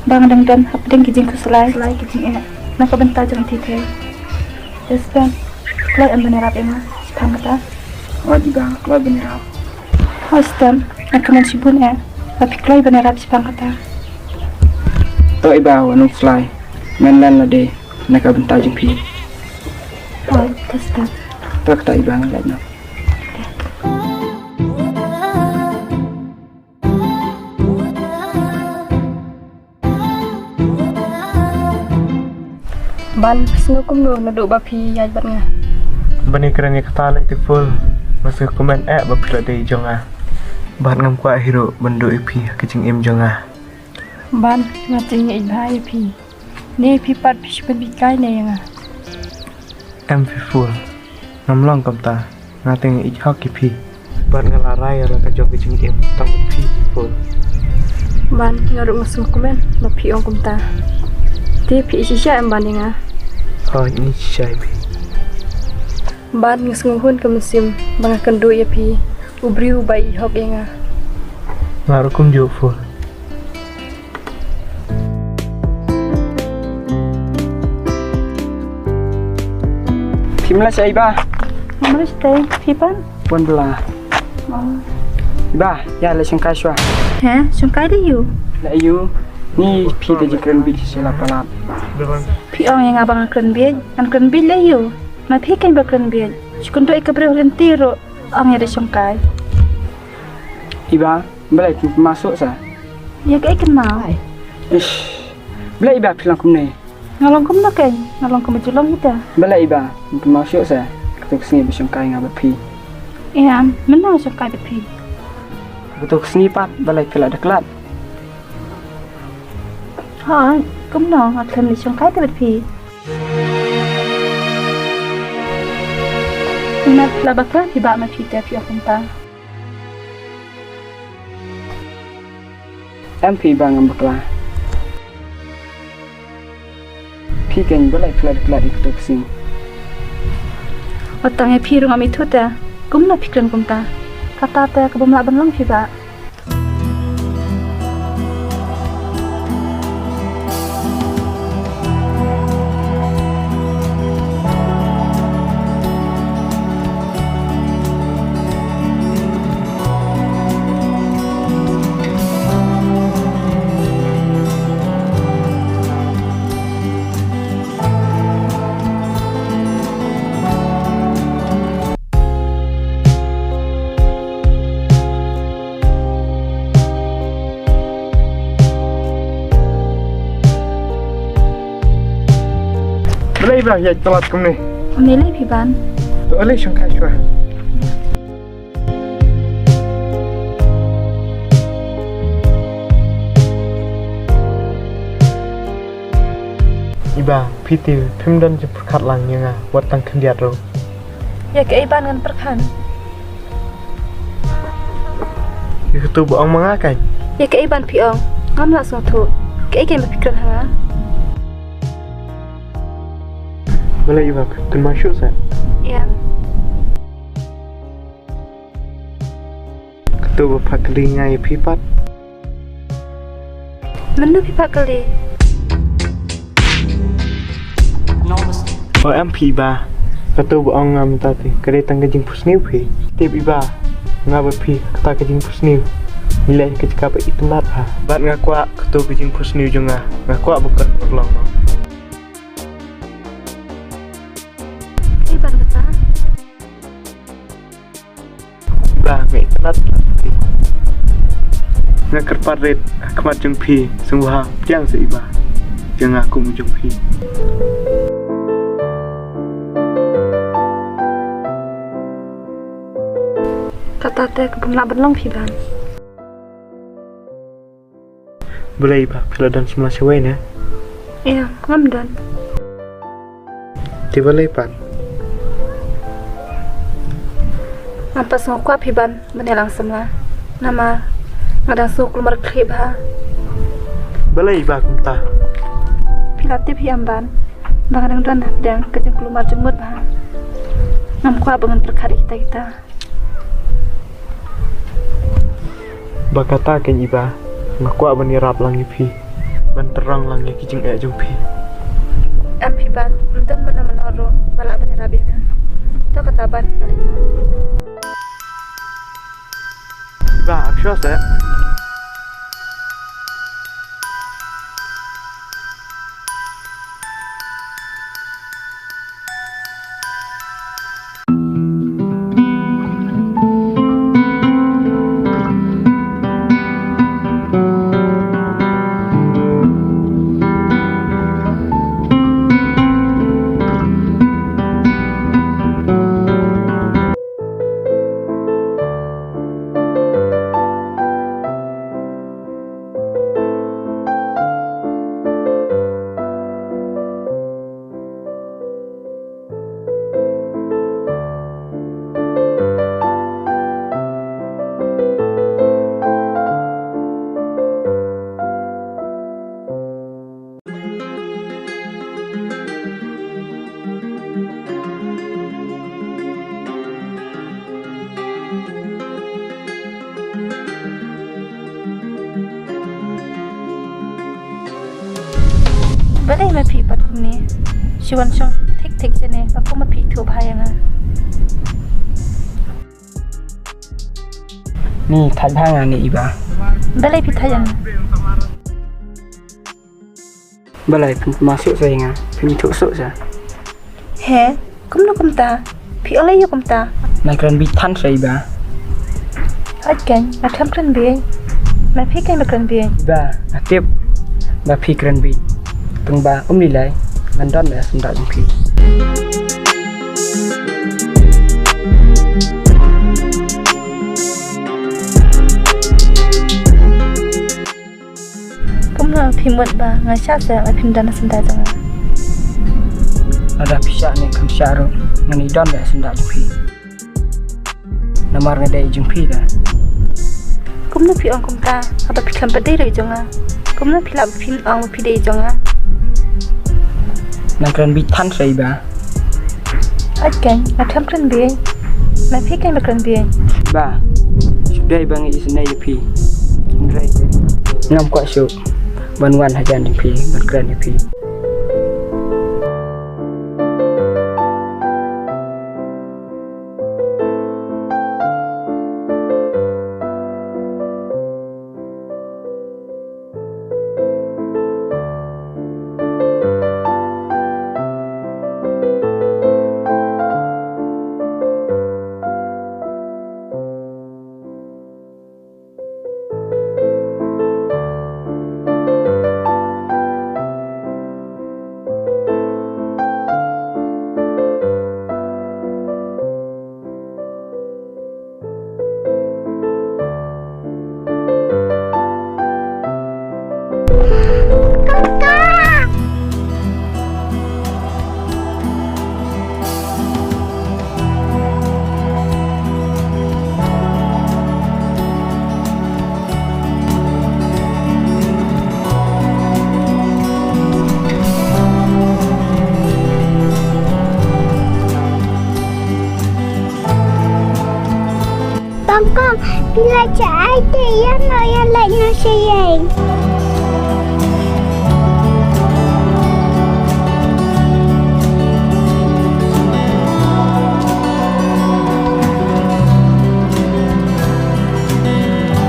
Bang dan hapding kijing kuselai kijing enak nak bentar jangan tipe espan kalau yang benerap emang pangkata Wajib bang, kalau benerap. hostem nak kemen sibun tapi kalau benerap si pangkata To iba wanung fly. Menlan la de nak bentar jumpi. oh testan To kata iba ngelat no. ban snu kum no na do ba phi yaj bat nga Bani kerana kata lagi full masa komen bapi lah dari jonga. Bahan ngam kuat hero bendu ipi kecing im jonga. ban ngati ngai bhai phi ne phi pat phi ben bi kai ne nga Full ngam long kam ta ngating ik hok ipi. Bahan ngalarai ala kajong kecing im tang ipi full. ban ngaru masum komen ba phi ong kum ta ti phi si sha em ban nga Oh ini syai pi. ban ngasung hun ke musim bang akan do ya phi ubri ubai hok nga Ngaru kum jo full. Pimla sa iba. Maris teh phi ban Pun belah. Iba, ya la singkai shwa. ha sungkai de yu La ayu ni pi de jikran bil sila palap. phi ong yang abang akan biej kan bil le yu ma phi kan ba kan biej skun do ikabre henti ro ong ya de sungkai Iba, belai masuk sa. ya kai kan mau Ish. Belai iba pilang kum ni. ngalong kum nak kan ngalong kum julong kita Belai iba masuk sa. Ketuk sini bersungkai ngabat pi. ya mana sungkai de phi Ketuk sini pat belai kelak deklat. ha kum no akan li sungkai de phi Inat labaka tiba ma phi te phi akunta MP bang ambakla. Pi kan belai kelak di ketuk sini. otang ya phi ro ngami thuta kum na phikran kum ta kata ta ka bamla ban long phi ba Belai iba ya telat kum ni. Nilai phi ban Tu alai sungkai shwa. Iba piti pimdan je perkat lang nga wat tang kendiat ro. ya kai ban ngan perkhan Itu bohong mengakai. ya kai ban phi ong ngam la so thu kai kan phikran ha Boleh iba kan masuk sa. ya Ketu bapak kelingai pipat. menu phi pak kali Oh MP ba. Ketu bohong ngam tati. Kedai tang kejing pusniu pi. Tip iba ngabot pi kata kejing pusniu. Nilai kecikap itu mat ha. Bat ngakwa ketu kejing pusniu jonga. Ngakwa bukan perlong no. kai ban kata Iba ngai tenat tati. Ngakar parit kemat jeng pi. Sungguh jang se iba. Jeng aku mu jeng pi. kata ta ka bamla ban long phi ban Boleh iba pila dan semua sewain ya. ya ngam dan Tiba lepat. Nampak semua kuat piban menelang semula. Nama ngadang su keluar klip ha. Balai iba kum ta. Pilatip hiamban. Bang adang dan hapdang kejeng keluar jemut ha. Ngam kuat bangun perkara kita. Bakata ken iba ngakwa bani rap lang ipi. Ban terang lang ya kijing jumpi. Am piban dan mana menoro balak bani rabina. To kataban alina. Iba aksyo sa. Balai ma pi pat kum ni. Shiwan shong tik jene ba kum ma pi thu bhayanga. Ni thad bhanga ni iba. Balai pi thayan. Balai pun masuk saya nga. Pun tuk sa. He, kum no kum ta. Pi oleh yo kum ta. Mai kran bi than sa iba. At kan ma tham kran bi. Ma pi kan ma kran bi. Iba atip ba phi kran bi. Tung ba ni lai man don ba sum da jumpi. Kum no pi mut ba nga sha sa ma pin dan sum da janga. Ada pisah ni kam syaro ngani don ba sum da jumpi. Namar ngadai jumpi dah. Kum no pi ong kum ta. Apa pi kam pa dei rai janga. Kum no pi la pi ong pi dei janga. Mai kran bi than sa iba. At kan ma tham kran bi. Ma pi kan ma kran bi. Ba. Sudah bang isnai pi. Ngrai. Ngam kwa syuk. Ban wan hajan pi, ban kran pi. Con, bila chạy thì nó lại nó sẽ về.